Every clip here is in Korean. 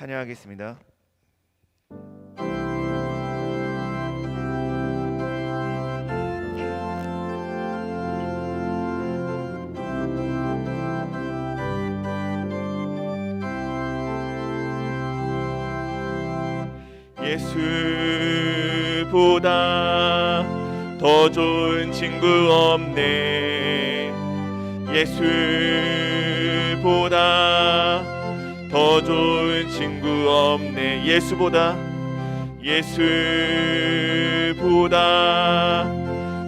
찬양하겠습니다. 예수보다 더 좋은 친구 없네. 예수보다 더 좋은 친구 없네. 예수보다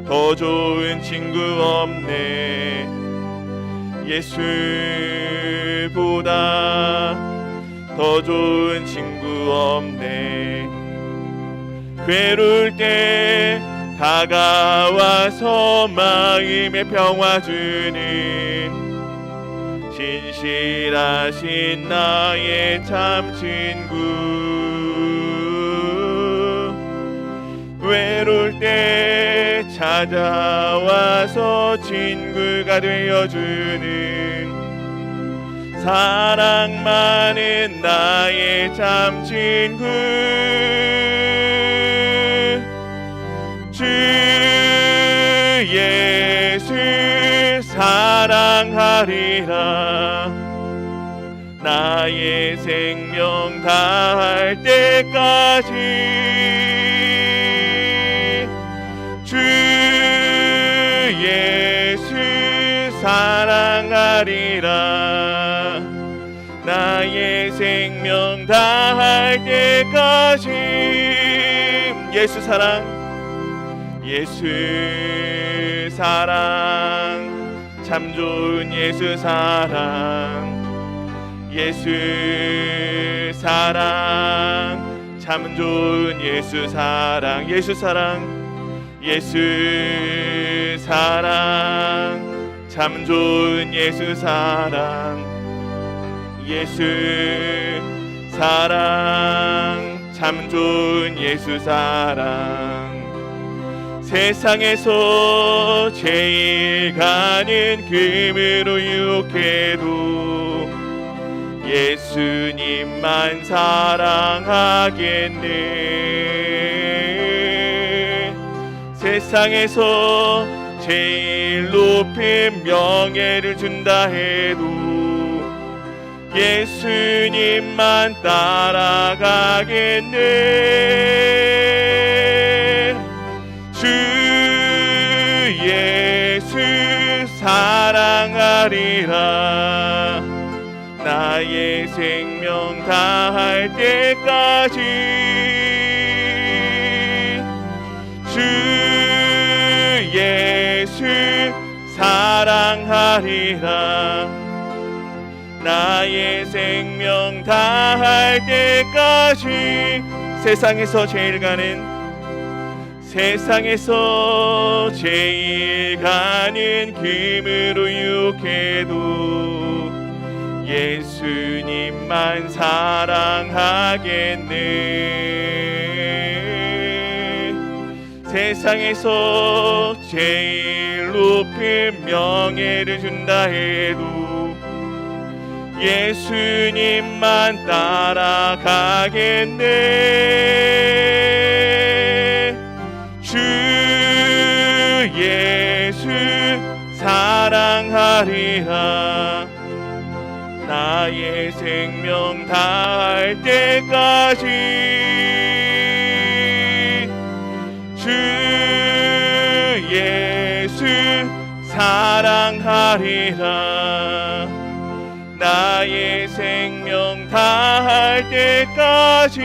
더 좋은 친구 없네. 예수보다 더 좋은 친구 없네. 괴로울 때 다가와서 마음의 평화 주는 신실하신 나의 참 친구. 외로울 때 찾아와서 친구가 되어주는 사랑 많은 나의 참 친구. 주 예수 사랑하리라. 나의 생명 다할 때까지. 주 예수 사랑하리라. 나의 생명 다할 때까지. 예수 사랑, 예수 사랑, 참 좋은 예수 사랑. 예수 사랑, 참 좋은 예수 사랑. 예수 사랑, 예수 사랑, 참 좋은 예수 사랑. 예수 사랑, 참 좋은 예수 사랑. 세상에서 제일 가는 금으로 유혹해도 예수님만 사랑하겠네. 세상에서 제일 높은 명예를 준다 해도 예수님만 따라가겠네. 주 예수 사랑하리라. 나의 생명 다할 때까지. 주 예수 사랑하리라. 나의 생명 다할 때까지. 세상에서 제일 가는, 세상에서 제일 가는 금으로 유혹해도 예수님만 사랑하겠네. 세상에서 제일 높은 명예를 준다 해도 예수님만 따라가겠네. 주 예수 사랑하리라. 나의 생명 다할 때까지. 주 예수 사랑하리라. 나의 생명 다할 때까지.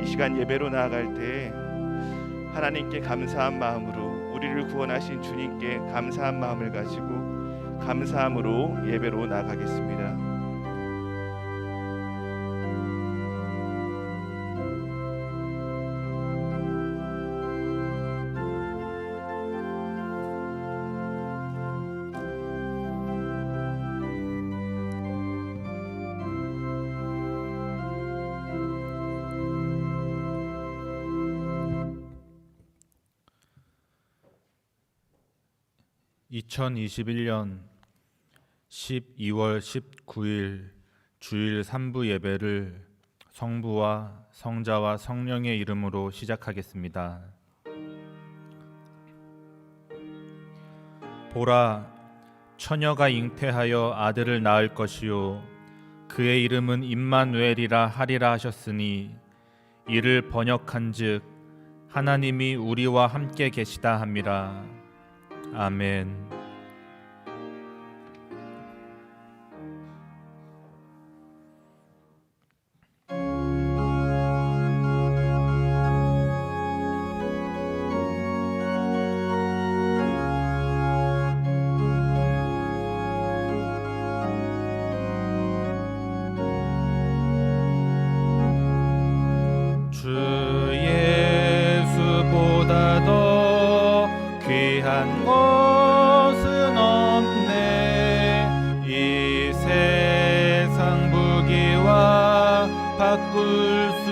이 시간 예배로 나아갈 때 하나님께 감사한 마음으로, 우리를 구원하신 주님께 감사한 마음을 가지고 감사함으로 예배로 나아가겠습니다. (2021년) 12월 19일 주일 3부 예배를 성부와 성자와 성령의 이름으로 시작하겠습니다. 보라, 처녀가 잉태하여 아들을 낳을 것이요 그의 이름은 임마누엘이라 하리라 하셨으니 이를 번역한즉 하나님이 우리와 함께 계시다 함이라. 아멘. 주 예수보다 더 귀한 것은 없네. 이 세상 부귀와 바꿀 수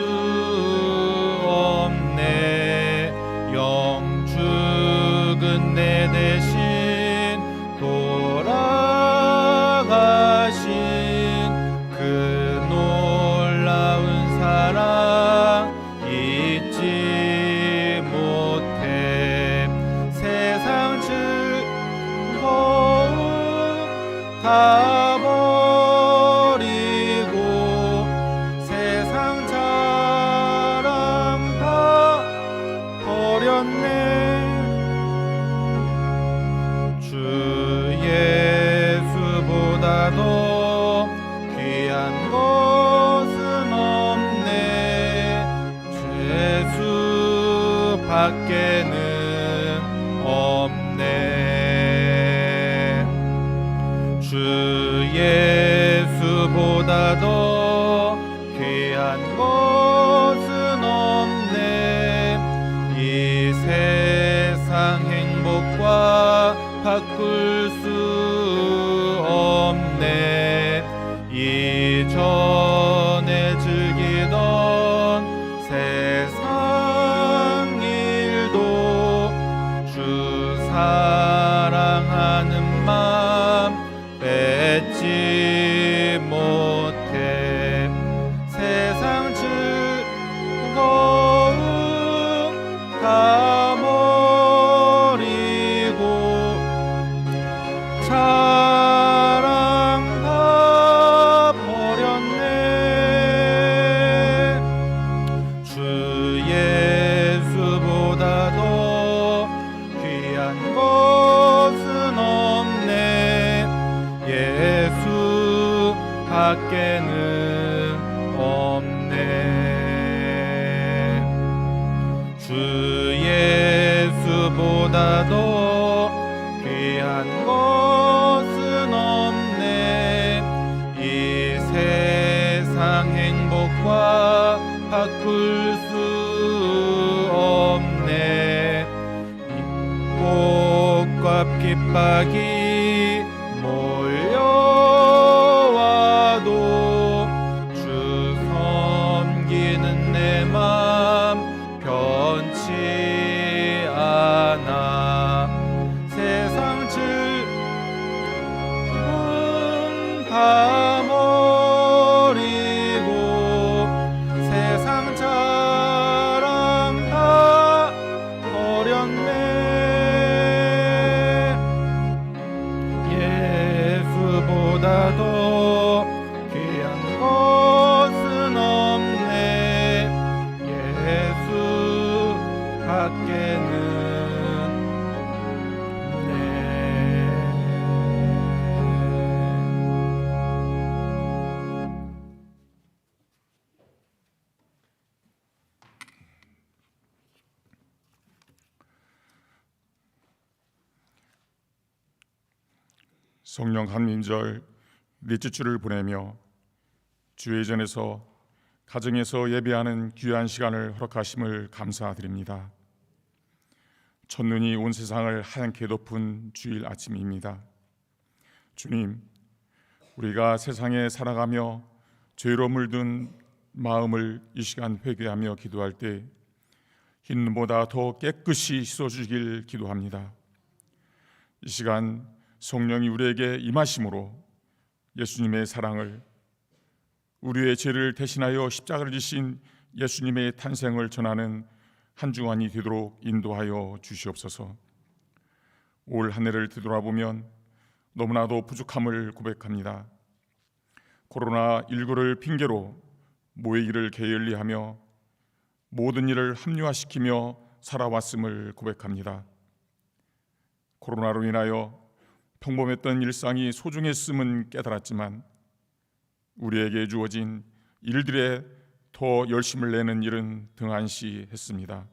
없네. 영죽은 내 대신 돌아가신 그 놀라운 사랑 잊지 못해. 세상 즐거움 다 버리고 세상 자랑 다 버렸네. 주 예수보다 더 귀한 것은 없네. 죄수 밖에는 없네. 주 예수보다 더 귀한 것은 없네. 이 세상 행복과 바꿀 수 없네. 이전에 즐기던 세상 일도 주 사랑하는 맘 뺏지 못해. 세상 즐거움 다 버리고 자랑 다 버렸네. 주 예수보다 더 귀한 것은 없네. 예수 밖에는 없네. 주 예수보다 더 귀한 것은 없네. 이 세상 행복과 바꿀 수 없네. 꽃과 핍박이 몰려와도 주 섬기는 내 맘 변치 않아. 세상 즐거움 다 버리고 세상 자랑 다 버렸네. 예수보다 더 귀한 것은 없네. 예수 밖에는 성령 한민절 넷째 주를 보내며 주의 전에서 가정에서 예배하는 귀한 시간을 허락하심을 감사드립니다. 첫눈이 온 세상을 하얗게 덮은 주일 아침입니다. 주님, 우리가 세상에 살아가며 죄로 물든 마음을 이 시간 회개하며 기도할 때 흰눈보다 더 깨끗이 씻어주길 기도합니다. 이 시간 성령이 우리에게 임하심으로 예수님의 사랑을, 우리의 죄를 대신하여 십자가를 지신 예수님의 탄생을 전하는 한 주간이 되도록 인도하여 주시옵소서. 올 한 해를 뒤돌아보면 너무나도 부족함을 고백합니다. 코로나19를 핑계로 모이기를 게을리하며 모든 일을 합리화시키며 살아왔음을 고백합니다. 코로나로 인하여 평범했던 일상이 소중했음은 깨달았지만 우리에게 주어진 일들에 더 열심을 내는 일은 등한시했습니다.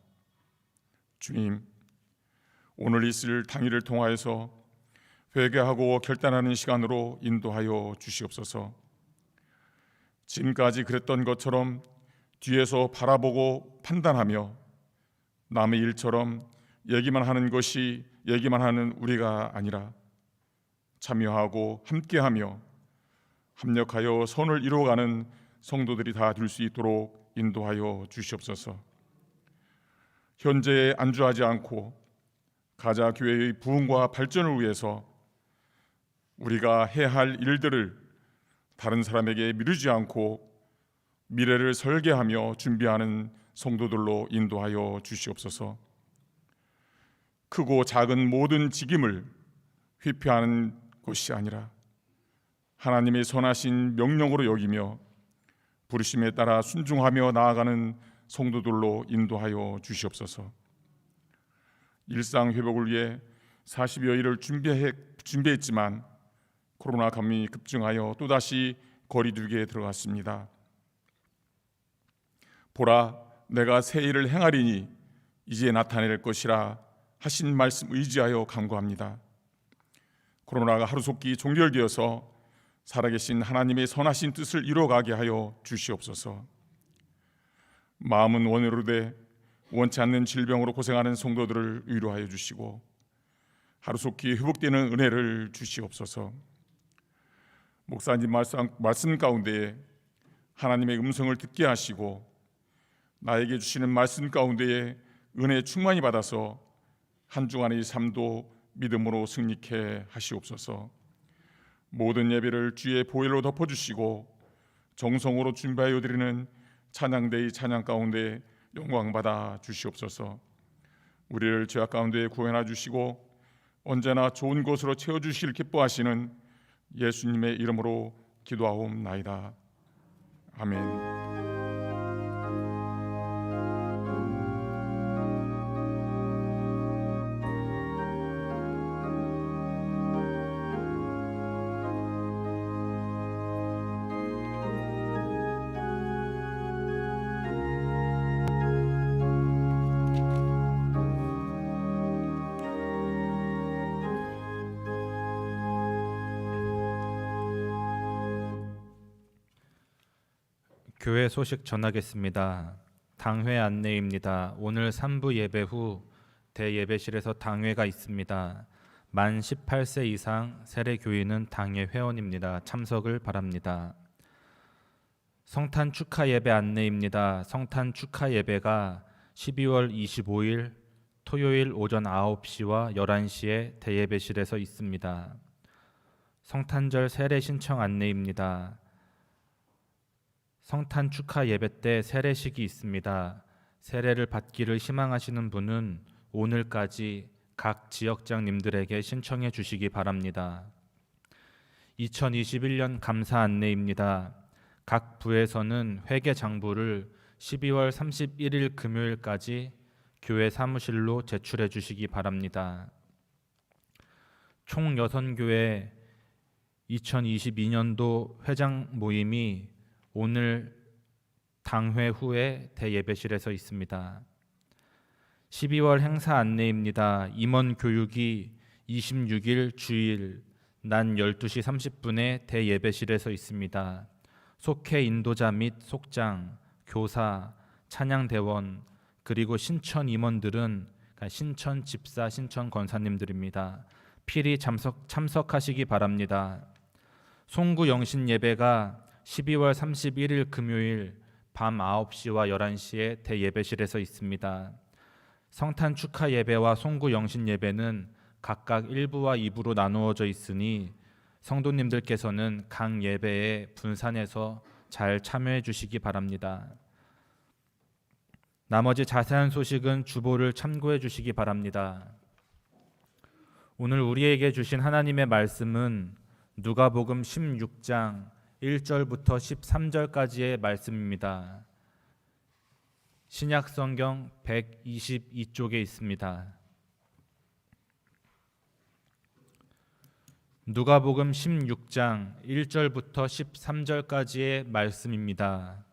주님, 오늘 있을 당일을 통하여서 회개하고 결단하는 시간으로 인도하여 주시옵소서. 지금까지 그랬던 것처럼 뒤에서 바라보고 판단하며 남의 일처럼 얘기만 하는 우리가 아니라 참여하고 함께하며 합력하여 선을 이루어가는 성도들이 다 될 수 있도록 인도하여 주시옵소서. 현재에 안주하지 않고 가자 교회의 부흥과 발전을 위해서 우리가 해야 할 일들을 다른 사람에게 미루지 않고 미래를 설계하며 준비하는 성도들로 인도하여 주시옵소서. 크고 작은 모든 직임을 회피하는 것이 아니라 하나님의 선하신 명령으로 여기며 부르심에 따라 순종하며 나아가는 성도들로 인도하여 주시옵소서. 일상 회복을 위해 40여일을 준비했지만 코로나 감염이 급증하여 또다시 거리두기에 들어갔습니다. 보라, 내가 새 일을 행하리니 이제 나타낼 것이라 하신 말씀 의지하여 간구합니다. 코로나가 하루속히 종결되어서 살아계신 하나님의 선하신 뜻을 이루어가게 하여 주시옵소서. 마음은 원으로 돼 원치 않는 질병으로 고생하는 성도들을 위로하여 주시고 하루속히 회복되는 은혜를 주시옵소서. 목사님 말씀 가운데에 하나님의 음성을 듣게 하시고 나에게 주시는 말씀 가운데에 은혜 충만히 받아서 한 주간의 삶도 믿음으로 승리케 하시옵소서. 모든 예배를 주의 보혈로 덮어주시고 정성으로 준비하여 드리는 찬양대의 찬양 가운데 영광 받아 주시옵소서. 우리를 죄악 가운데 구원하 주시고 언제나 좋은 것으로 채워주시길 기뻐하시는 예수님의 이름으로 기도하옵나이다. 아멘. 교회 소식 전하겠습니다. 당회 안내입니다. 오늘 3부 예배 후 대예배실에서 당회가 있습니다. 만 18세 이상 세례 교인은 당회 회원입니다. 참석을 바랍니다. 성탄 축하 예배 안내입니다. 성탄 축하 예배가 12월 25일 토요일 오전 9시와 11시에 대예배실에서 있습니다. 성탄절 세례 신청 안내입니다. 성탄 축하 예배 때 세례식이 있습니다. 세례를 받기를 희망하시는 분은 오늘까지 각 지역장님들에게 신청해 주시기 바랍니다. 2021년 감사 안내입니다. 각 부에서는 회계 장부를 12월 31일 금요일까지 교회 사무실로 제출해 주시기 바랍니다. 총 6교회 2022년도 회장 모임이 오늘 당회 후에 대예배실에서 있습니다. 12월 행사 안내입니다. 임원 교육이 26일 주일 낮 12시 30분에 대예배실에서 있습니다. 속회 인도자 및 속장, 교사, 찬양대원, 그리고 신천 임원들은 신천 집사, 신천 권사님들입니다. 필히 참석하시기 바랍니다. 송구 영신 예배가 12월 31일 금요일 밤 9시와 11시에 대예배실에서 있습니다. 성탄 축하 예배와 송구 영신 예배는 각각 1부와 2부로 나누어져 있으니 성도님들께서는 각 예배에 분산해서 잘 참여해 주시기 바랍니다. 나머지 자세한 소식은 주보를 참고해 주시기 바랍니다. 오늘 우리에게 주신 하나님의 말씀은 누가복음 16장 1절부터 13절까지의 말씀입니다. 신약성경 122쪽에 있습니다. 누가복음 16장 1절부터 13절까지의 말씀입니다.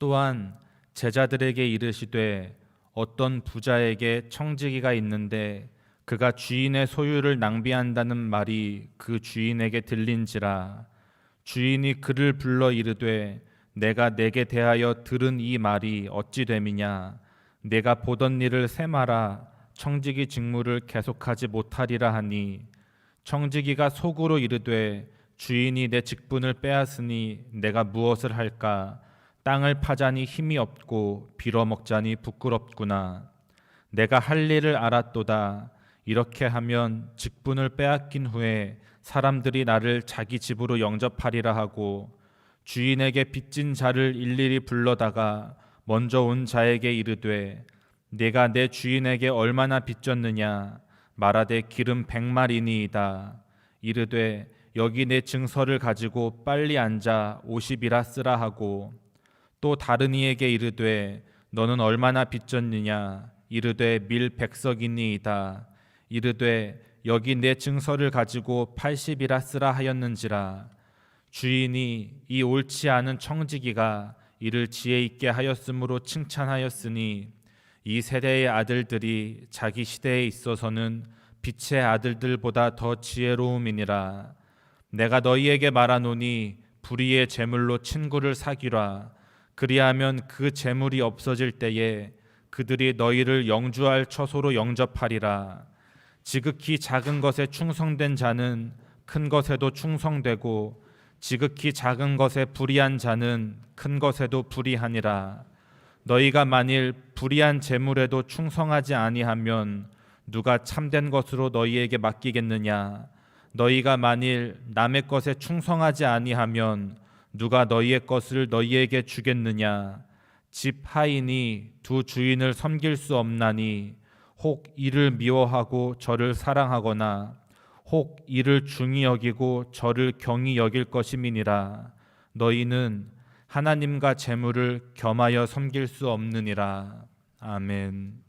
또한 제자들에게 이르시되 어떤 부자에게 청지기가 있는데 그가 주인의 소유를 낭비한다는 말이 그 주인에게 들린지라. 주인이 그를 불러 이르되 내가 내게 대하여 들은 이 말이 어찌 됨이냐. 내가 보던 일을 세마라. 청지기 직무를 계속하지 못하리라 하니 청지기가 속으로 이르되 주인이 내 직분을 빼앗으니 내가 무엇을 할까. 땅을 파자니 힘이 없고 빌어먹자니 부끄럽구나. 내가 할 일을 알았도다. 이렇게 하면 직분을 빼앗긴 후에 사람들이 나를 자기 집으로 영접하리라 하고 주인에게 빚진 자를 일일이 불러다가 먼저 온 자에게 이르되 내가 내 주인에게 얼마나 빚졌느냐. 말하되 기름 100마리니이다. 이르되 여기 내 증서를 가지고 빨리 앉아 50이라 쓰라 하고 또 다른 이에게 이르되 너는 얼마나 빚졌느냐. 이르되 밀 100석이니이다. 이르되 여기 내 증서를 가지고 80이라 쓰라 하였는지라. 주인이 이 옳지 않은 청지기가 이를 지혜 있게 하였으므로 칭찬하였으니 이 세대의 아들들이 자기 시대에 있어서는 빛의 아들들보다 더 지혜로움이니라. 내가 너희에게 말하노니 불의의 재물로 친구를 사귀라. 그리하면 그 재물이 없어질 때에 그들이 너희를 영주할 처소로 영접하리라. 지극히 작은 것에 충성된 자는 큰 것에도 충성되고 지극히 작은 것에 불의한 자는 큰 것에도 불의하니라. 너희가 만일 불의한 재물에도 충성하지 아니하면 누가 참된 것으로 너희에게 맡기겠느냐. 너희가 만일 남의 것에 충성하지 아니하면 누가 너희의 것을 너희에게 주겠느냐. 집 하인이 두 주인을 섬길 수 없나니 혹 이를 미워하고 저를 사랑하거나 혹 이를 중히 여기고 저를 경히 여길 것임이니라. 너희는 하나님과 재물을 겸하여 섬길 수 없느니라. 아멘.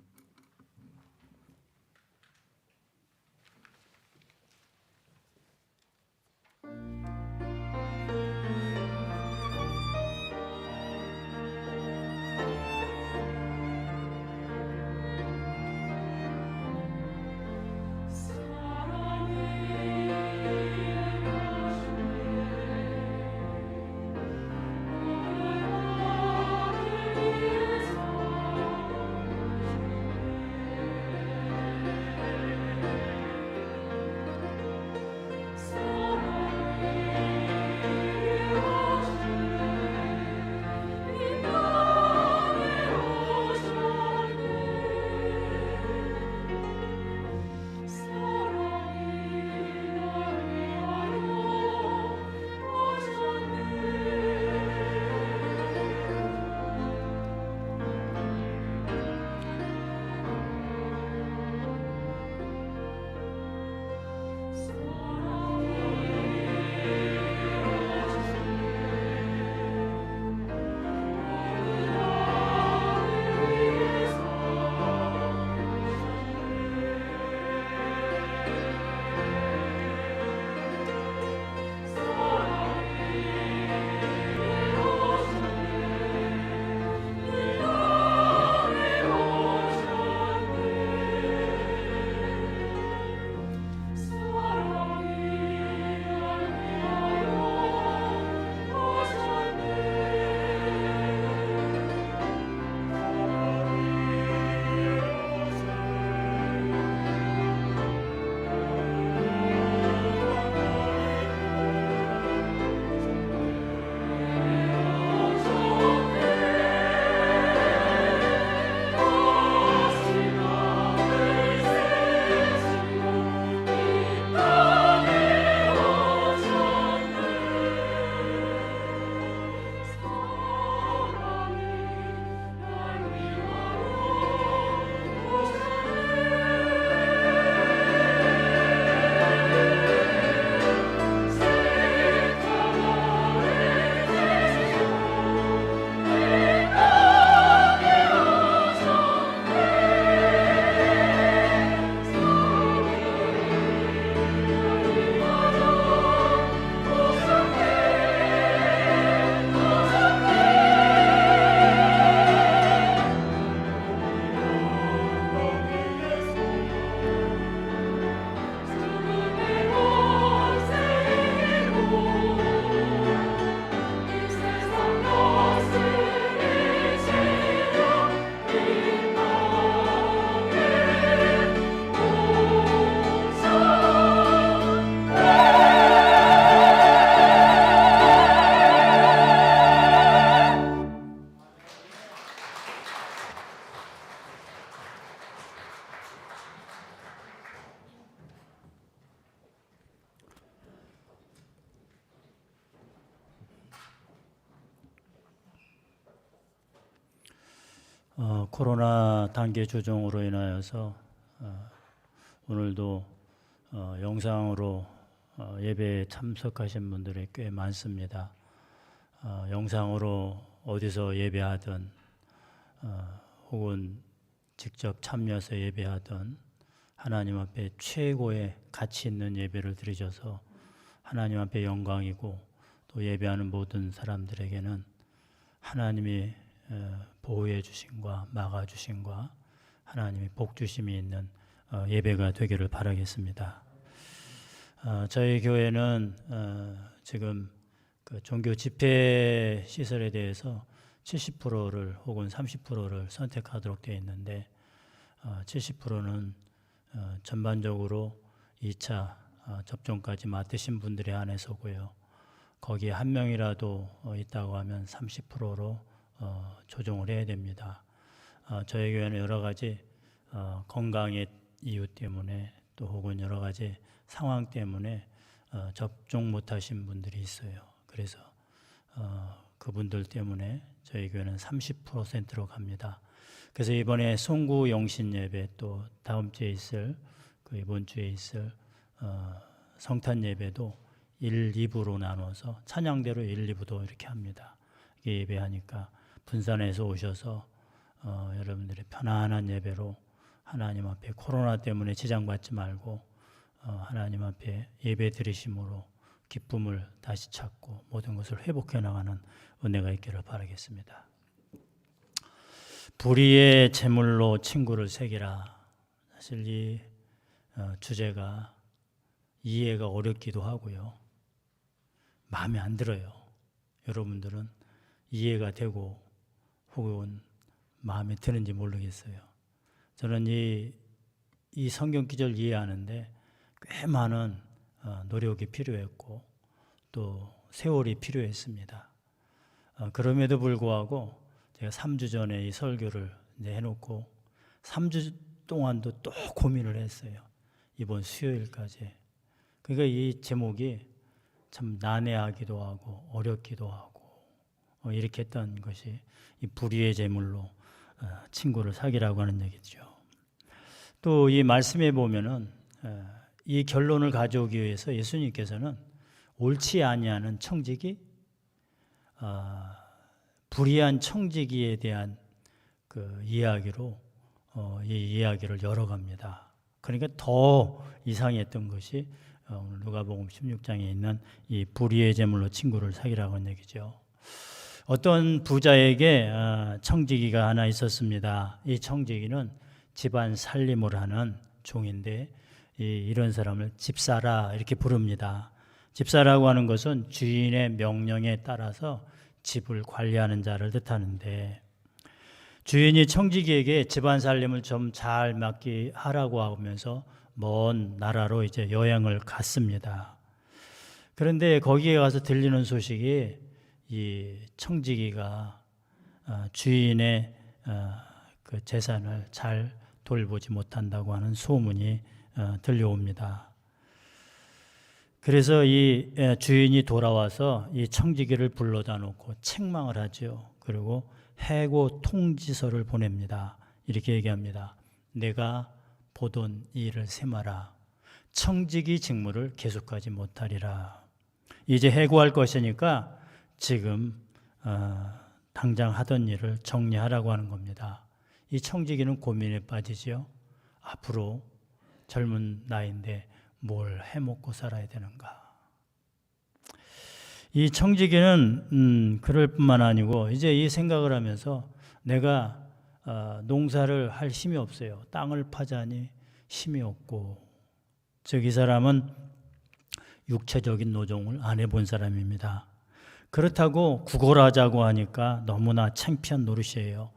코로나 단계 조정으로 인하여서 오늘도 영상으로 예배에 참석하신 분들이 꽤 많습니다. 영상으로 어디서 예배하든 혹은 직접 참여해서 예배하든 하나님 앞에 최고의 가치 있는 예배를 드리셔서 하나님 앞에 영광이고 또 예배하는 모든 사람들에게는 하나님이 보호해 주심과 막아 주심과 하나님의 복 주심이 있는 예배가 되기를 바라겠습니다. 저희 교회는 지금 그 종교 집회 시설에 대해서 70%를 혹은 30%를 선택하도록 되어 있는데 70%는 전반적으로 2차 접종까지 맡으신 분들에 한해서고요. 거기에 한 명이라도 있다고 하면 30%로 조정을 해야 됩니다. 저희 교회는 여러 가지 건강의 이유 때문에 또 혹은 여러 가지 상황 때문에 접종 못하신 분들이 있어요. 그래서 그분들 때문에 저희 교회는 30%로 갑니다. 그래서 이번에 송구 영신 예배 또 다음 주에 있을 그 이번 주에 있을 성탄 예배도 1, 2부로 나눠서 찬양대로 1, 2부도 이렇게 합니다. 이게 예배하니까 분산해서 오셔서 여러분들의 편안한 예배로 하나님 앞에 코로나 때문에 지장받지 말고 하나님 앞에 예배 드리심으로 기쁨을 다시 찾고 모든 것을 회복해 나가는 은혜가 있기를 바라겠습니다. 불의의 제물로 친구를 새기라. 사실 이 주제가 이해가 어렵기도 하고요. 마음에 안 들어요. 여러분들은 이해가 되고 혹은 마음에 드는지 모르겠어요. 저는 이 성경 기절 이해하는데 꽤 많은 노력이 필요했고 또 세월이 필요했습니다. 그럼에도 불구하고 제가 3주 전에 이 설교를 이제 해놓고 3주 동안도 또 고민을 했어요. 이번 수요일까지. 그러니까 이 제목이 참 난해하기도 하고 어렵기도 하고 이렇게 했던 것이 이 불의의 제물로 친구를 사귀라고 하는 얘기죠. 또 이 말씀에 보면은 이 결론을 가져오기 위해서 예수님께서는 옳지 아니하는 청지기, 불의한 청지기에 대한 그 이야기로 이 이야기를 열어갑니다. 그러니까 더 이상했던 것이 오늘 누가복음 16장에 있는 이 불의의 제물로 친구를 사귀라고 하는 얘기죠. 어떤 부자에게 청지기가 하나 있었습니다. 이 청지기는 집안 살림을 하는 종인데 이런 사람을 집사라 이렇게 부릅니다. 집사라고 하는 것은 주인의 명령에 따라서 집을 관리하는 자를 뜻하는데 주인이 청지기에게 집안 살림을 좀 잘 맡게 하라고 하면서 먼 나라로 이제 여행을 갔습니다. 그런데 거기에 가서 들리는 소식이 이 청지기가 주인의 그 재산을 잘 돌보지 못한다고 하는 소문이 들려옵니다. 그래서 이 주인이 돌아와서 이 청지기를 불러다 놓고 책망을 하죠. 그리고 해고 통지서를 보냅니다. 이렇게 얘기합니다. 내가 보던 일을 세마라. 청지기 직무를 계속하지 못하리라. 이제 해고할 것이니까 지금 당장 하던 일을 정리하라고 하는 겁니다. 이 청지기는 고민에 빠지지요. 앞으로 젊은 나이인데 뭘 해먹고 살아야 되는가. 이 청지기는 그럴 뿐만 아니고 이제 이 생각을 하면서 내가 농사를 할 힘이 없어요. 땅을 파자니 힘이 없고 즉 이 사람은 육체적인 노동을 안 해본 사람입니다. 그렇다고 구걸하자고 하니까 너무나 창피한 노릇이에요.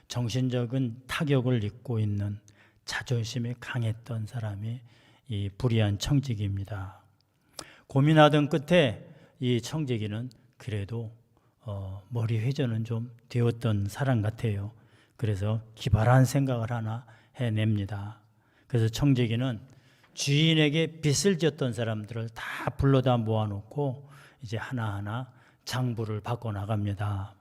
정신적인 타격을 입고 있는 자존심이 강했던 사람이 이 불의한 청지기입니다. 고민하던 끝에 이 청지기는 그래도 머리 회전은 좀 되었던 사람 같아요. 그래서 기발한 생각을 하나 해냅니다. 그래서 청지기는 주인에게 빚을 졌던 사람들을 다 불러다 모아놓고 이제 하나하나 장부를 바꿔 나갑니다.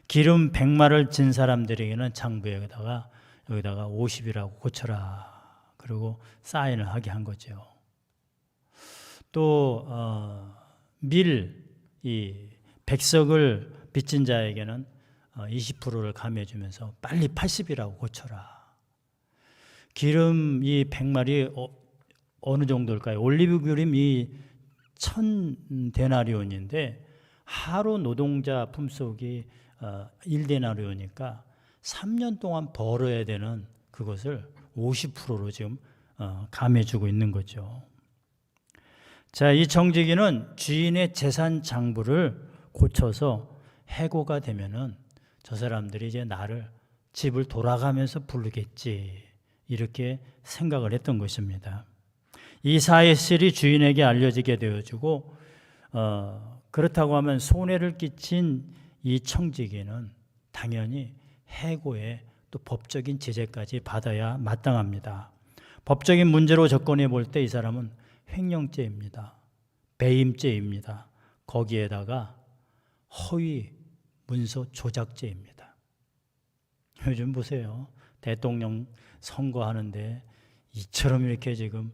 기름 100마를 진 사람들에게는 장부에다가 여기다가 50이라고 고쳐라. 그리고 사인을 하게 한 거죠. 또 이 백석을 빚진 자에게는 20%를 감해주면서 빨리 80이라고 고쳐라. 기름 이 100마리 어느 정도일까요? 올리브 기름이 1000데나리온인데 하루 노동자 품속이 1데나리온이니까 3년 동안 벌어야 되는 그것을 50%로 지금 감해주고 있는 거죠. 자, 이 청지기는 주인의 재산 장부를 고쳐서 해고가 되면은 저 사람들이 이제 나를 집을 돌아가면서 부르겠지, 이렇게 생각을 했던 것입니다. 이 사실이 주인에게 알려지게 되어지고 그렇다고 하면 손해를 끼친 이 청지기는 당연히 해고의 또 법적인 제재까지 받아야 마땅합니다. 법적인 문제로 접근해 볼 때 이 사람은 횡령죄입니다. 배임죄입니다. 거기에다가 허위 문서 조작죄입니다. 요즘 보세요. 대통령 선거하는데 이처럼 이렇게 지금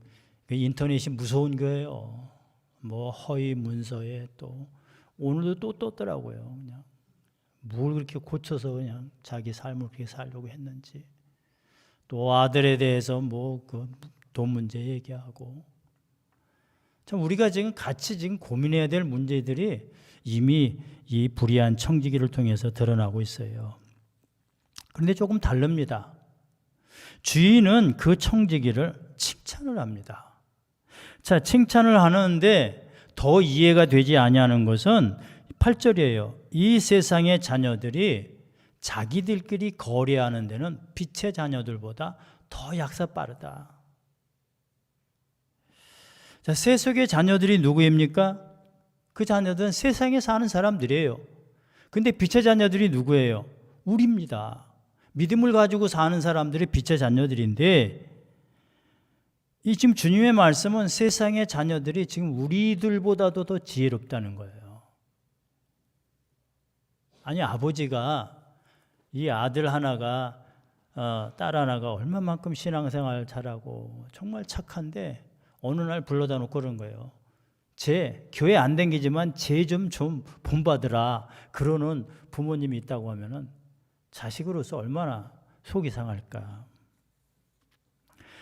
인터넷이 무서운 거예요. 뭐 허위 문서에 또 오늘도 또 떴더라고요. 그냥 뭘 그렇게 고쳐서 그냥 자기 삶을 그렇게 살려고 했는지, 또 아들에 대해서 뭐 그 돈 문제 얘기하고, 참 우리가 지금 같이 지금 고민해야 될 문제들이 이미 이 불의한 청지기를 통해서 드러나고 있어요. 그런데 조금 다릅니다. 주인은 그 청지기를 칭찬을 합니다. 자, 칭찬을 하는데 더 이해가 되지 아니하는 것은 8절이에요. 이 세상의 자녀들이 자기들끼리 거래하는 데는 빛의 자녀들보다 더 약사 빠르다. 자, 세속의 자녀들이 누구입니까? 그 자녀들은 세상에 사는 사람들이에요. 근데 빛의 자녀들이 누구예요? 우리입니다. 믿음을 가지고 사는 사람들이 빛의 자녀들인데, 이 지금 주님의 말씀은 세상의 자녀들이 지금 우리들보다도 더 지혜롭다는 거예요. 아니, 아버지가 이 아들 하나가 딸 하나가 얼마만큼 신앙생활 잘하고 정말 착한데 어느 날 불러다 놓고 그런 거예요. 쟤 교회 안 댕기지만 쟤 좀 본받으라, 그러는 부모님이 있다고 하면은 자식으로서 얼마나 속이 상할까.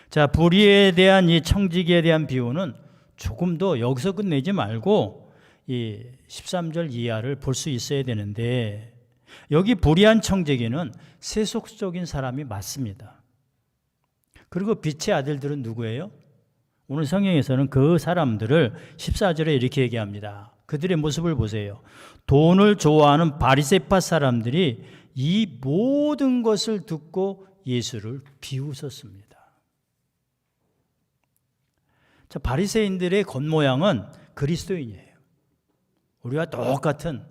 자, 불의에 대한 이 청지기에 대한 비유는 조금 더 여기서 끝내지 말고 이 13절 이하를 볼 수 있어야 되는데, 여기 불의한 청지기는 세속적인 사람이 맞습니다. 그리고 빛의 아들들은 누구예요? 오늘 성경에서는 그 사람들을 14절에 이렇게 얘기합니다. 그들의 모습을 보세요. 돈을 좋아하는 바리새파 사람들이 이 모든 것을 듣고 예수를 비웃었습니다. 자, 바리새인들의 겉모양은 그리스도인이에요. 우리와 똑같은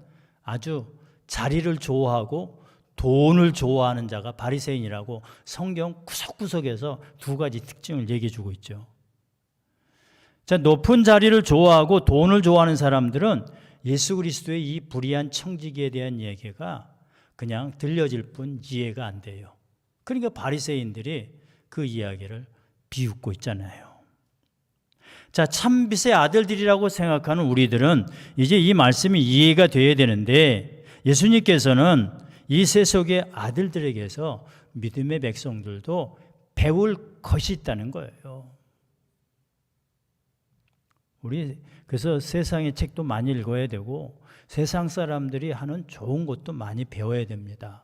아주 자리를 좋아하고 돈을 좋아하는 자가 바리새인이라고 성경 구석구석에서 두 가지 특징을 얘기해 주고 있죠. 자, 높은 자리를 좋아하고 돈을 좋아하는 사람들은 예수 그리스도의 이 불의한 청지기에 대한 얘기가 그냥 들려질 뿐 이해가 안 돼요. 그러니까 바리새인들이 그 이야기를 비웃고 있잖아요. 자, 참빛의 아들들이라고 생각하는 우리들은 이제 이 말씀이 이해가 돼야 되는데, 예수님께서는 이 세속의 아들들에게서 믿음의 백성들도 배울 것이 있다는 거예요. 우리 그래서 세상의 책도 많이 읽어야 되고 세상 사람들이 하는 좋은 것도 많이 배워야 됩니다.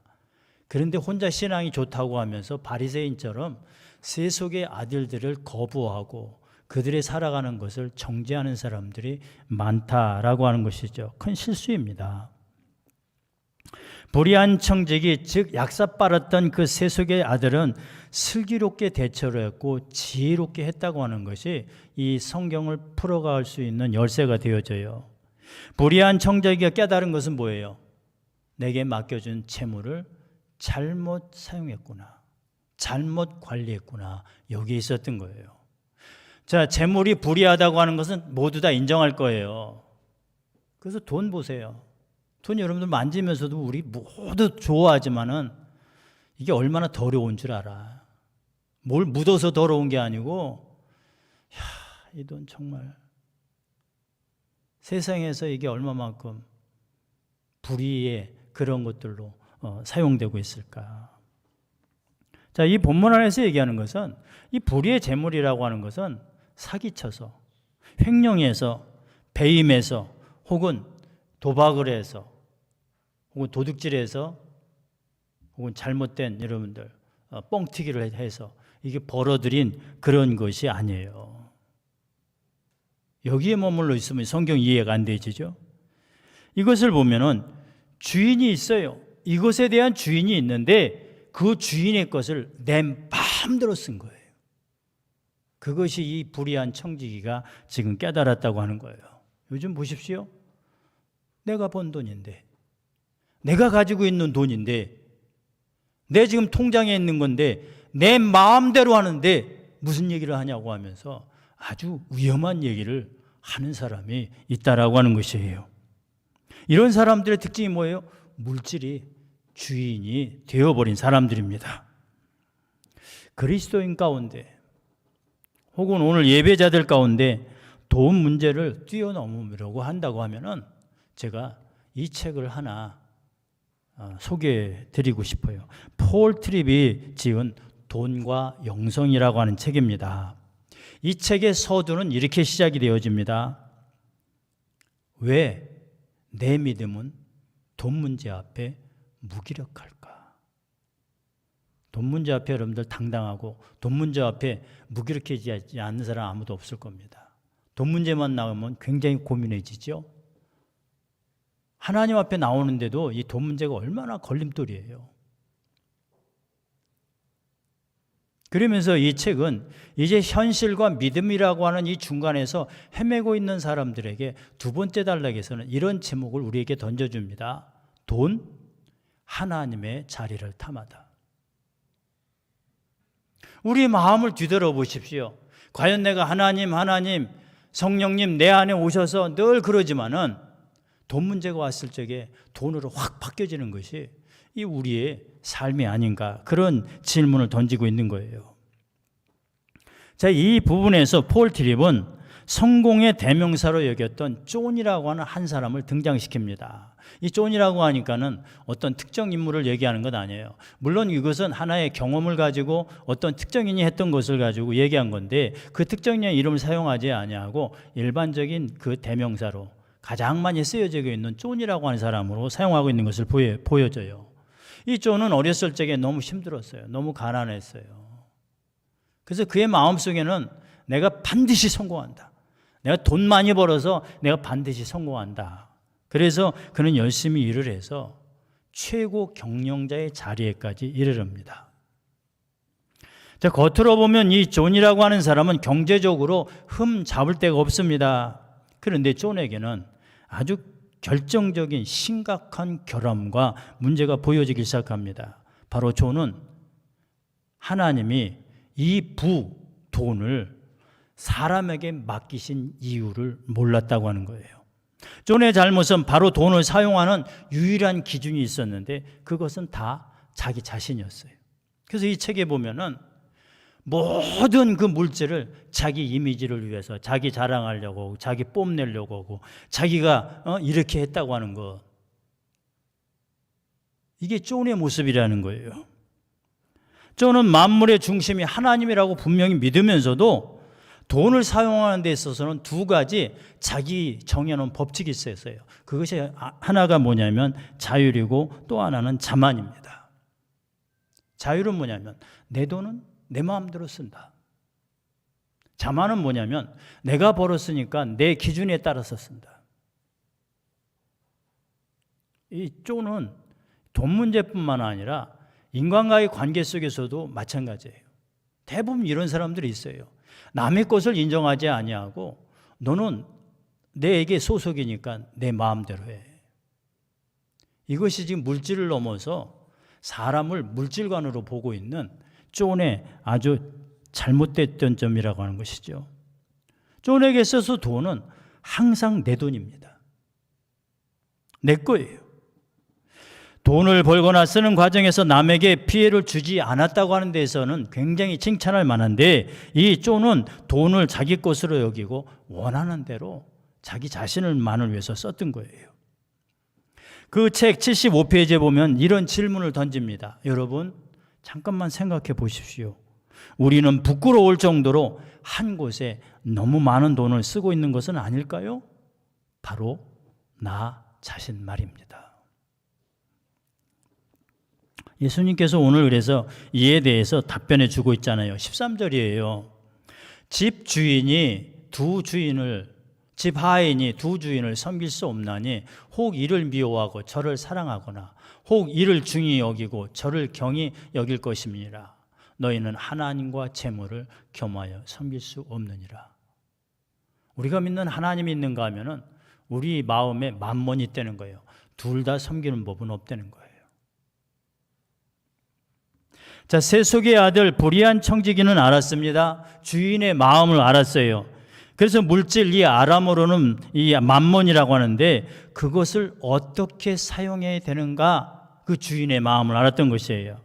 그런데 혼자 신앙이 좋다고 하면서 바리새인처럼 세속의 아들들을 거부하고 그들의 살아가는 것을 정죄하는 사람들이 많다라고 하는 것이죠. 큰 실수입니다. 불의한 청지기, 즉 약사빨았던 그 세속의 아들은 슬기롭게 대처를 했고 지혜롭게 했다고 하는 것이 이 성경을 풀어갈 수 있는 열쇠가 되어져요. 불의한 청지기가 깨달은 것은 뭐예요? 내게 맡겨준 채무를 잘못 사용했구나, 잘못 관리했구나, 여기에 있었던 거예요. 자, 재물이 불의하다고 하는 것은 모두 다 인정할 거예요. 그래서 돈 보세요. 돈 여러분들 만지면서도 우리 모두 좋아하지만은 이게 얼마나 더러운 줄 알아. 뭘 묻어서 더러운 게 아니고, 이 돈 정말 세상에서 이게 얼마만큼 불의의 그런 것들로 사용되고 있을까. 자, 이 본문 안에서 얘기하는 것은 이 불의의 재물이라고 하는 것은 사기쳐서, 횡령해서, 배임해서, 혹은 도박을 해서, 혹은 도둑질해서, 혹은 잘못된 여러분들 뻥튀기를 해서 이게 벌어들인 그런 것이 아니에요. 여기에 머물러 있으면 성경 이해가 안 되지죠. 이것을 보면은 주인이 있어요. 이것에 대한 주인이 있는데 그 주인의 것을 내 마음대로 쓴 거예요. 그것이 이 불의한 청지기가 지금 깨달았다고 하는 거예요. 요즘 보십시오. 내가 번 돈인데, 내가 가지고 있는 돈인데, 내 지금 통장에 있는 건데 내 마음대로 하는데 무슨 얘기를 하냐고 하면서 아주 위험한 얘기를 하는 사람이 있다라고 하는 것이에요. 이런 사람들의 특징이 뭐예요? 물질이 주인이 되어버린 사람들입니다. 그리스도인 가운데 혹은 오늘 예배자들 가운데 돈 문제를 뛰어넘으려고 한다고 하면은 제가 이 책을 하나 소개해 드리고 싶어요. 폴 트립이 지은 돈과 영성이라고 하는 책입니다. 이 책의 서두는 이렇게 시작이 되어집니다. 왜 내 믿음은 돈 문제 앞에 무기력할까? 돈 문제 앞에 여러분들 당당하고 돈 문제 앞에 무기력해지지 않는 사람 아무도 없을 겁니다. 돈 문제만 나오면 굉장히 고민해지죠. 하나님 앞에 나오는데도 이 돈 문제가 얼마나 걸림돌이에요. 그러면서 이 책은 이제 현실과 믿음이라고 하는 이 중간에서 헤매고 있는 사람들에게 두 번째 단락에서는 이런 제목을 우리에게 던져줍니다. 돈, 하나님의 자리를 탐하다. 우리 마음을 뒤돌아 보십시오. 과연 내가 하나님, 성령님 내 안에 오셔서 늘 그러지만은 돈 문제가 왔을 적에 돈으로 확 바뀌어지는 것이 이 우리의 삶이 아닌가, 그런 질문을 던지고 있는 거예요. 자, 이 부분에서 폴 트립은 성공의 대명사로 여겼던 존이라고 하는 한 사람을 등장시킵니다. 이 존이라고 하니까는 어떤 특정 인물을 얘기하는 건 아니에요. 물론 이것은 하나의 경험을 가지고 어떤 특정인이 했던 것을 가지고 얘기한 건데 그 특정인의 이름을 사용하지 아니하고 일반적인 그 대명사로 가장 많이 쓰여지고 있는 존이라고 하는 사람으로 사용하고 있는 것을 보여줘요. 이 존은 어렸을 적에 너무 힘들었어요. 너무 가난했어요. 그래서 그의 마음속에는 내가 반드시 성공한다. 내가 돈 많이 벌어서 내가 반드시 성공한다. 그래서 그는 열심히 일을 해서 최고 경영자의 자리에까지 이르릅니다. 자, 겉으로 보면 이 존이라고 하는 사람은 경제적으로 흠 잡을 데가 없습니다. 그런데 존에게는 아주 결정적인 심각한 결함과 문제가 보여지기 시작합니다. 바로 존은 하나님이 이 돈을 사람에게 맡기신 이유를 몰랐다고 하는 거예요. 존의 잘못은 바로 돈을 사용하는 유일한 기준이 있었는데 그것은 다 자기 자신이었어요. 그래서 이 책에 보면은 모든 그 물질을 자기 이미지를 위해서 자기 자랑하려고 하고 자기 뽐내려고 하고 자기가 이렇게 했다고 하는 것, 이게 존의 모습이라는 거예요. 존은 만물의 중심이 하나님이라고 분명히 믿으면서도 돈을 사용하는 데 있어서는 두 가지 자기 정해놓은 법칙이 있었어요. 그것이 하나가 뭐냐면 자율이고 또 하나는 자만입니다. 자율은 뭐냐면 내 돈은 내 마음대로 쓴다. 자만은 뭐냐면 내가 벌었으니까 내 기준에 따라서 쓴다. 이 존은 돈 문제뿐만 아니라 인간과의 관계 속에서도 마찬가지예요. 대부분 이런 사람들이 있어요. 남의 것을 인정하지 아니하고 너는 내에게 소속이니까 내 마음대로 해. 이것이 지금 물질을 넘어서 사람을 물질관으로 보고 있는 존의 아주 잘못됐던 점이라고 하는 것이죠. 존에게 있어서 돈은 항상 내 돈입니다. 내 거예요. 돈을 벌거나 쓰는 과정에서 남에게 피해를 주지 않았다고 하는 데에서는 굉장히 칭찬할 만한데, 이 쪼는 돈을 자기 것으로 여기고 원하는 대로 자기 자신을만을 위해서 썼던 거예요. 그 책 75페이지에 보면 이런 질문을 던집니다. 여러분, 잠깐만 생각해 보십시오. 우리는 부끄러울 정도로 한 곳에 너무 많은 돈을 쓰고 있는 것은 아닐까요? 바로 나 자신 말입니다. 예수님께서 오늘 그래서 이에 대해서 답변해 주고 있잖아요. 13절이에요. 집 하인이 두 주인을 섬길 수 없나니 혹 이를 미워하고 저를 사랑하거나 혹 이를 중히 여기고 저를 경히 여길 것임이니라. 너희는 하나님과 재물을 겸하여 섬길 수 없느니라. 우리가 믿는 하나님이 있는가 하면은 우리 마음에 만몬이 있다는 거예요. 둘 다 섬기는 법은 없다는 거예요. 자, 세속의 아들 불의한 청지기는 알았습니다. 주인의 마음을 알았어요. 그래서 물질 이 아람어로는 이 만몬이라고 하는데, 그것을 어떻게 사용해야 되는가, 그 주인의 마음을 알았던 것이에요.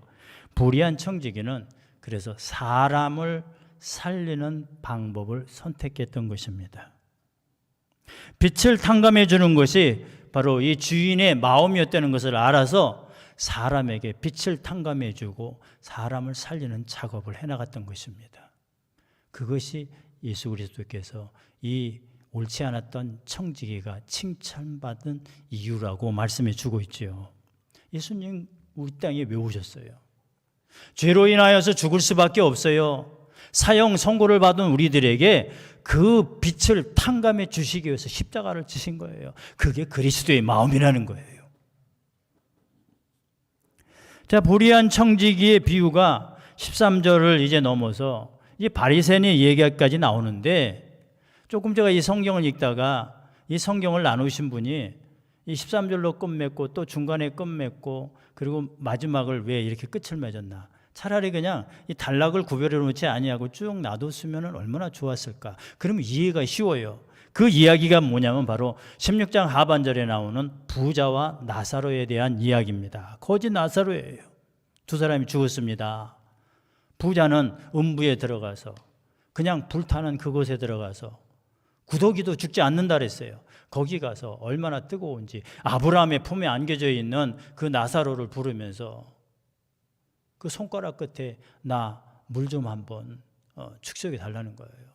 불의한 청지기는 그래서 사람을 살리는 방법을 선택했던 것입니다. 빛을 탕감해 주는 것이 바로 이 주인의 마음이었다는 것을 알아서 사람에게 빛을 탕감해 주고 사람을 살리는 작업을 해나갔던 것입니다. 그것이 예수 그리스도께서 이 옳지 않았던 청지기가 칭찬받은 이유라고 말씀해 주고 있죠. 예수님 우리 땅에 왜 오셨어요? 죄로 인하여서 죽을 수밖에 없어요. 사형 선고를 받은 우리들에게 그 빛을 탕감해 주시기 위해서 십자가를 지신 거예요. 그게 그리스도의 마음이라는 거예요. 자, 불의한 청지기의 비유가 13절을 이제 넘어서 이 바리새인의 얘기까지 나오는데, 조금 제가 이 성경을 읽다가 이 성경을 나누신 분이 이 13절로 끝맺고 또 중간에 끝맺고 그리고 마지막을 왜 이렇게 끝을 맺었나? 차라리 그냥 이 단락을 구별해 놓지 아니하고 쭉 놔뒀으면 얼마나 좋았을까? 그러면 이해가 쉬워요. 그 이야기가 뭐냐면 바로 16장 하반절에 나오는 부자와 나사로에 대한 이야기입니다. 거지 나사로예요. 두 사람이 죽었습니다. 부자는 음부에 들어가서 그냥 불타는 그곳에 들어가서 구더기도 죽지 않는다 그랬어요. 거기 가서 얼마나 뜨거운지 아브라함의 품에 안겨져 있는 그 나사로를 부르면서 그 손가락 끝에 나 물 좀 한번 축적해 달라는 거예요.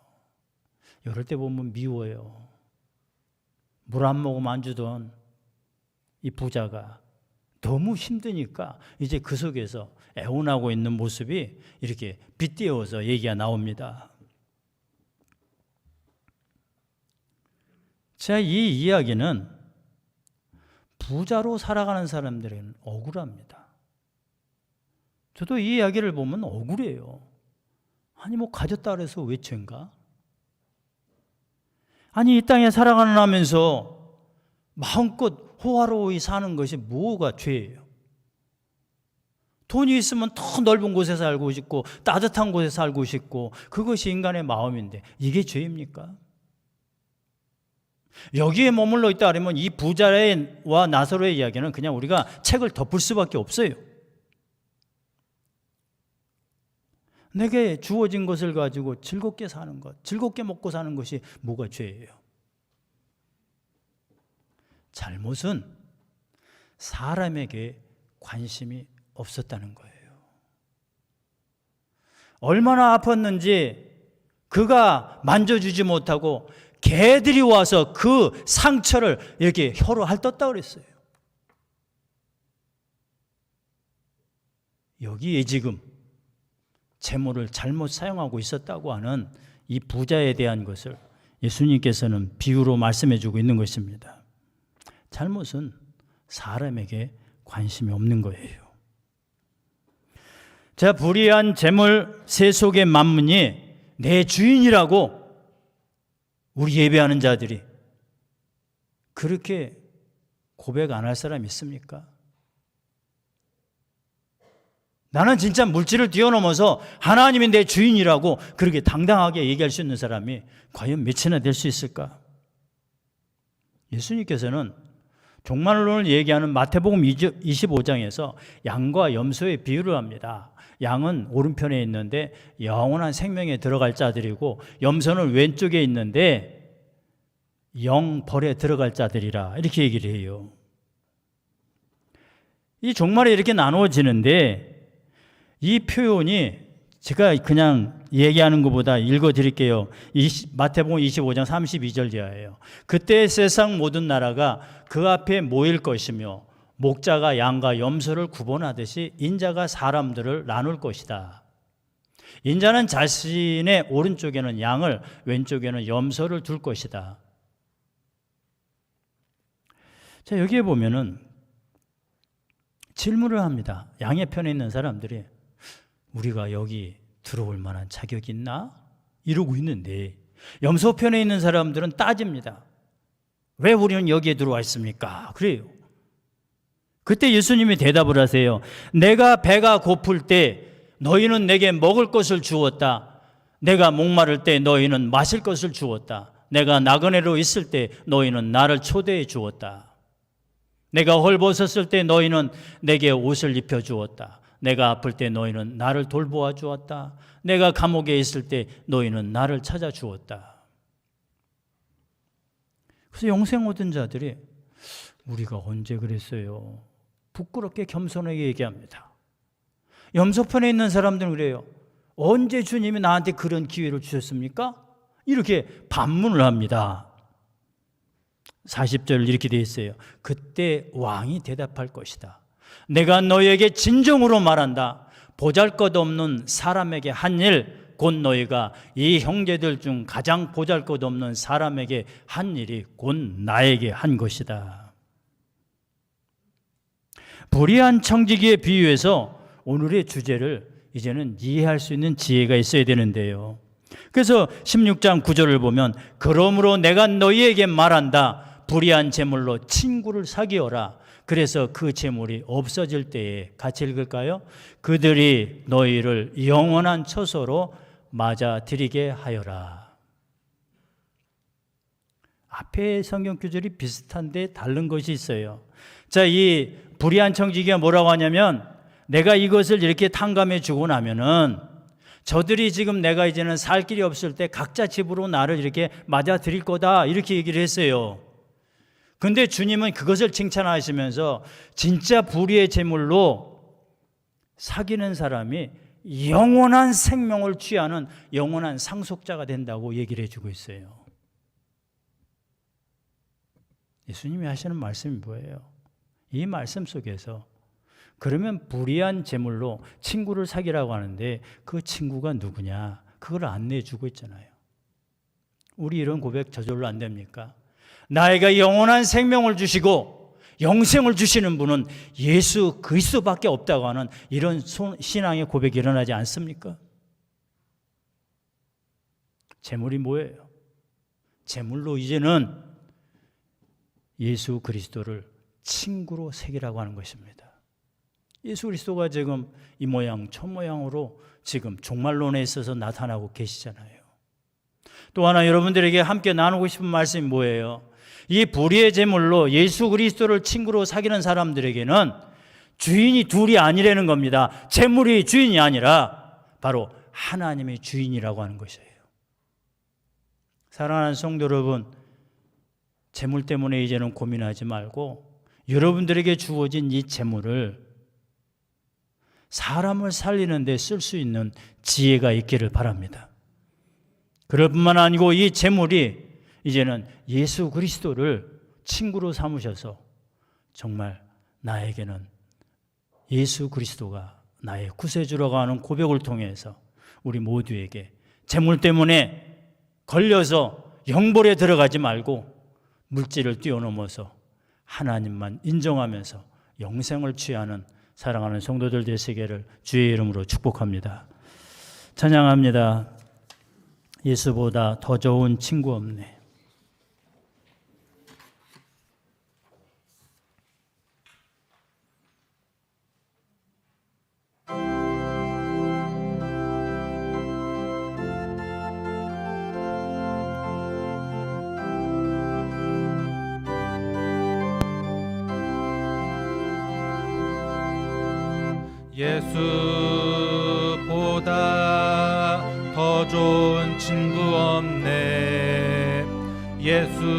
이럴 때 보면 미워요. 물 한 모금 안 주던 이 부자가 너무 힘드니까 이제 그 속에서 애원하고 있는 모습이 이렇게 빗대어서 얘기가 나옵니다. 자, 이 이야기는 부자로 살아가는 사람들에게는 억울합니다. 저도 이 이야기를 보면 억울해요. 아니 뭐 가졌다 그래서 왜 죄인가? 아니 이 땅에 살아가면서 마음껏 호화로이 사는 것이 뭐가 죄예요? 돈이 있으면 더 넓은 곳에 살고 싶고 따뜻한 곳에 살고 싶고 그것이 인간의 마음인데 이게 죄입니까? 여기에 머물러 있다 그러면 이 부자와 나사로의 이야기는 그냥 우리가 책을 덮을 수밖에 없어요. 내게 주어진 것을 가지고 즐겁게 사는 것, 즐겁게 먹고 사는 것이 뭐가 죄예요? 잘못은 사람에게 관심이 없었다는 거예요. 얼마나 아팠는지 그가 만져주지 못하고 개들이 와서 그 상처를 이렇게 혀로 핥았다고 그랬어요. 여기에 지금 재물을 잘못 사용하고 있었다고 하는 이 부자에 대한 것을 예수님께서는 비유로 말씀해 주고 있는 것입니다. 잘못은 사람에게 관심이 없는 거예요. 자, 불의한 재물 세속의 만문이 내 주인이라고 우리 예배하는 자들이 그렇게 고백 안 할 사람 있습니까? 나는 진짜 물질을 뛰어넘어서 하나님이 내 주인이라고 그렇게 당당하게 얘기할 수 있는 사람이 과연 몇이나 될 수 있을까? 예수님께서는 종말론을 얘기하는 마태복음 25장에서 양과 염소의 비유를 합니다. 양은 오른편에 있는데 영원한 생명에 들어갈 자들이고 염소는 왼쪽에 있는데 영벌에 들어갈 자들이라 이렇게 얘기를 해요. 이 종말이 이렇게 나누어지는데 이 표현이 제가 그냥 얘기하는 것보다 읽어드릴게요. 마태복음 25장 32절 이하예요. 그때 세상 모든 나라가 그 앞에 모일 것이며 목자가 양과 염소를 구분하듯이 인자가 사람들을 나눌 것이다. 인자는 자신의 오른쪽에는 양을 왼쪽에는 염소를 둘 것이다. 자, 여기에 보면은 질문을 합니다. 양의 편에 있는 사람들이 우리가 여기 들어올 만한 자격이 있나? 이러고 있는데 염소 편에 있는 사람들은 따집니다. 왜 우리는 여기에 들어와 있습니까? 그래요. 그때 예수님이 대답을 하세요. 내가 배가 고플 때 너희는 내게 먹을 것을 주었다. 내가 목마를 때 너희는 마실 것을 주었다. 내가 나그네로 있을 때 너희는 나를 초대해 주었다. 내가 헐벗었을 때 너희는 내게 옷을 입혀 주었다. 내가 아플 때 너희는 나를 돌보아 주었다. 내가 감옥에 있을 때 너희는 나를 찾아 주었다. 그래서 영생 얻은 자들이 우리가 언제 그랬어요? 부끄럽게 겸손하게 얘기합니다. 염소편에 있는 사람들은 그래요. 언제 주님이 나한테 그런 기회를 주셨습니까? 이렇게 반문을 합니다. 40절 이렇게 되어 있어요. 그때 왕이 대답할 것이다. 내가 너희에게 진정으로 말한다. 보잘것없는 사람에게 한 일, 곧 너희가 이 형제들 중 가장 보잘것없는 사람에게 한 일이 곧 나에게 한 것이다. 불의한 청지기에 비유해서 오늘의 주제를 이제는 이해할 수 있는 지혜가 있어야 되는데요. 그래서 16장 9절을 보면 그러므로 내가 너희에게 말한다. 불의한 재물로 친구를 사귀어라. 그래서 그 재물이 없어질 때에 같이 읽을까요? 그들이 너희를 영원한 처소로 맞아들이게 하여라. 앞에 성경 구절이 비슷한데 다른 것이 있어요. 자, 이 불의한 청지기가 뭐라고 하냐면 내가 이것을 이렇게 탕감해 주고 나면은 저들이 지금 내가 이제는 살 길이 없을 때 각자 집으로 나를 이렇게 맞아들일 거다 이렇게 얘기를 했어요. 근데 주님은 그것을 칭찬하시면서 진짜 불의의 제물로 사귀는 사람이 영원한 생명을 취하는 영원한 상속자가 된다고 얘기를 해주고 있어요. 예수님이 하시는 말씀이 뭐예요? 이 말씀 속에서 그러면 불의한 제물로 친구를 사귀라고 하는데 그 친구가 누구냐? 그걸 안내해주고 있잖아요. 우리 이런 고백 저절로 안 됩니까? 나에게 영원한 생명을 주시고 영생을 주시는 분은 예수 그리스도밖에 없다고 하는 이런 신앙의 고백이 일어나지 않습니까? 제물이 뭐예요? 제물로 이제는 예수 그리스도를 친구로 새기라고 하는 것입니다. 예수 그리스도가 지금 이 모양 저 모양으로 지금 종말론에 있어서 나타나고 계시잖아요. 또 하나 여러분들에게 함께 나누고 싶은 말씀이 뭐예요? 이 불의의 제물로 예수 그리스도를 친구로 사귀는 사람들에게는 주인이 둘이 아니라는 겁니다. 제물이 주인이 아니라 바로 하나님이 주인이라고 하는 것이에요. 사랑하는 성도 여러분, 제물 때문에 이제는 고민하지 말고 여러분들에게 주어진 이 제물을 사람을 살리는 데 쓸 수 있는 지혜가 있기를 바랍니다. 그럴 뿐만 아니고 이 제물이 이제는 예수 그리스도를 친구로 삼으셔서 정말 나에게는 예수 그리스도가 나의 구세주라고 하는 고백을 통해서 우리 모두에게 제물 때문에 걸려서 영벌에 들어가지 말고 물질을 뛰어넘어서 하나님만 인정하면서 영생을 취하는 사랑하는 성도들 되시기를 주의 이름으로 축복합니다. 찬양합니다. 예수보다 더 좋은 친구 없네. 예수보다 더 좋은 친구 없네. 예수보다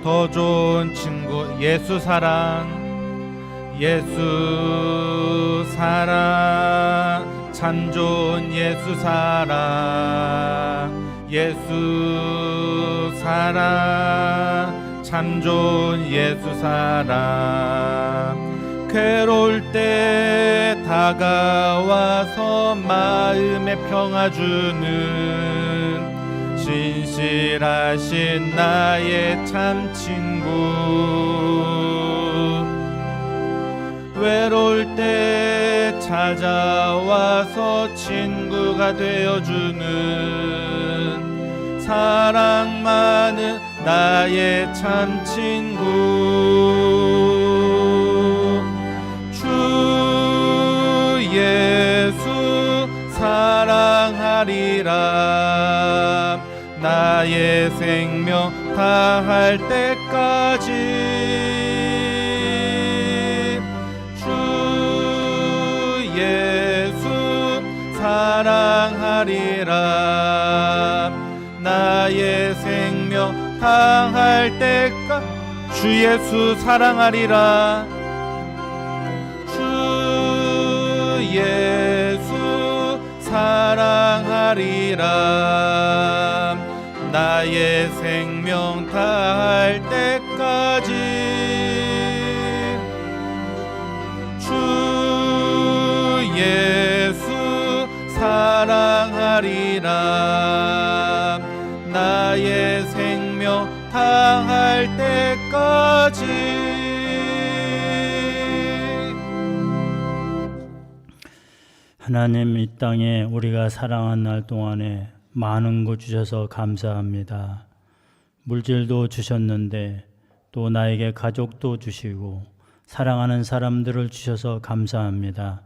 더 좋은 친구. 예수 사랑, 예수 사랑, 참 좋은 예수 사랑, 예수 사랑, 참 좋은 예수 사랑. 괴로울 때 다가와서 마음에 평화 주는 신실하신 나의 참 친구. 외로울 때 찾아와서 친구가 되어주는 사랑 많은 나의 참 친구. 주 예수 사랑하리라. 나의 생명 다할 때까지. 주 예수 사랑하리라. 나의 생명 다할 때까지. 주 예수 사랑하리라. 예수 사랑하리라. 나의 생명 다할 때까지. 주 예수 사랑하리라. 나의 생명 다할 때까지. 하나님, 이 땅에 우리가 사랑한 날 동안에 많은 것 주셔서 감사합니다. 물질도 주셨는데 또 나에게 가족도 주시고 사랑하는 사람들을 주셔서 감사합니다.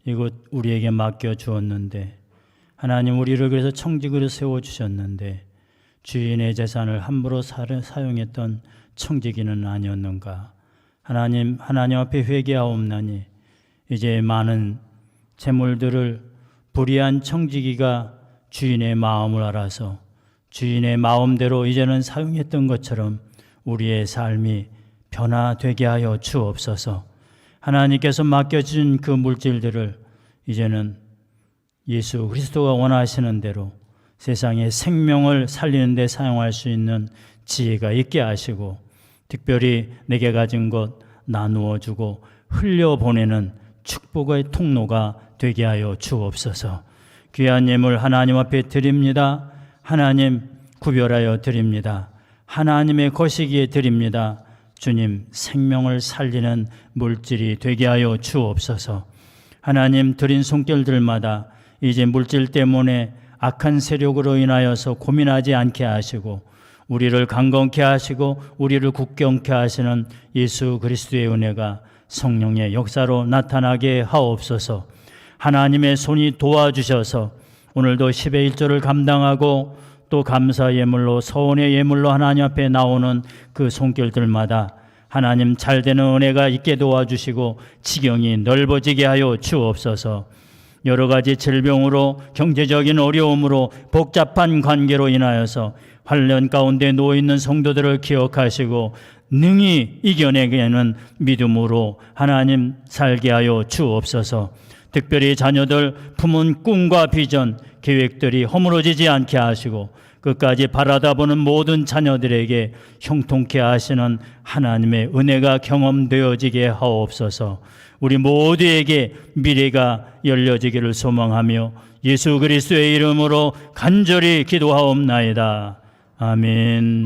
이곳 우리에게 맡겨 주었는데 하나님, 우리를 그래서 청직으로 세워주셨는데 주인의 재산을 함부로 사용했던 청지기는 아니었는가. 하나님 앞에 회개하옵나니 이제 많은 재물들을 불의한 청지기가 주인의 마음을 알아서 주인의 마음대로 이제는 사용했던 것처럼 우리의 삶이 변화되게 하여 주옵소서. 하나님께서 맡겨준 그 물질들을 이제는 예수 그리스도가 원하시는 대로 세상의 생명을 살리는 데 사용할 수 있는 지혜가 있게 하시고, 특별히 내게 가진 것 나누어 주고 흘려보내는 축복의 통로가 되게 하여 주옵소서. 귀한 예물 하나님 앞에 드립니다. 하나님, 구별하여 드립니다. 하나님의 것이기에 드립니다. 주님, 생명을 살리는 물질이 되게 하여 주옵소서. 하나님, 드린 손길들마다 이제 물질 때문에 악한 세력으로 인하여서 고민하지 않게 하시고 우리를 강건케 하시고 우리를 굳건케 하시는 예수 그리스도의 은혜가 성령의 역사로 나타나게 하옵소서. 하나님의 손이 도와주셔서 오늘도 10의 1조를 감당하고 또 감사 예물로 서원의 예물로 하나님 앞에 나오는 그 손길들마다 하나님 잘되는 은혜가 있게 도와주시고 지경이 넓어지게 하여 주옵소서. 여러 가지 질병으로 경제적인 어려움으로 복잡한 관계로 인하여서 환련 가운데 놓여있는 성도들을 기억하시고 능히 이겨내게는 믿음으로 하나님 살게 하여 주옵소서. 특별히 자녀들 품은 꿈과 비전, 계획들이 허물어지지 않게 하시고 끝까지 바라다 보는 모든 자녀들에게 형통케 하시는 하나님의 은혜가 경험되어지게 하옵소서. 우리 모두에게 미래가 열려지기를 소망하며 예수 그리스도의 이름으로 간절히 기도하옵나이다. 아멘.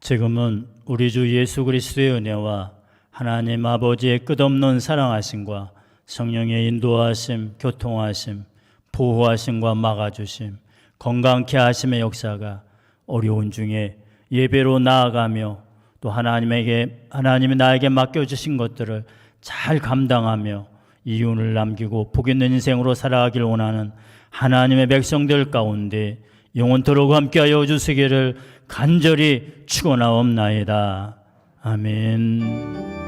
지금은 우리 주 예수 그리스도의 은혜와 하나님 아버지의 끝없는 사랑하심과 성령의 인도하심, 교통하심, 보호하심과 막아주심, 건강케 하심의 역사가 어려운 중에 예배로 나아가며 또 하나님이 나에게 맡겨주신 것들을 잘 감당하며 이윤을 남기고 복 있는 인생으로 살아가길 원하는 하나님의 백성들 가운데 영원토록 함께하여 주시기를 간절히 축원하옵나이다. 아멘.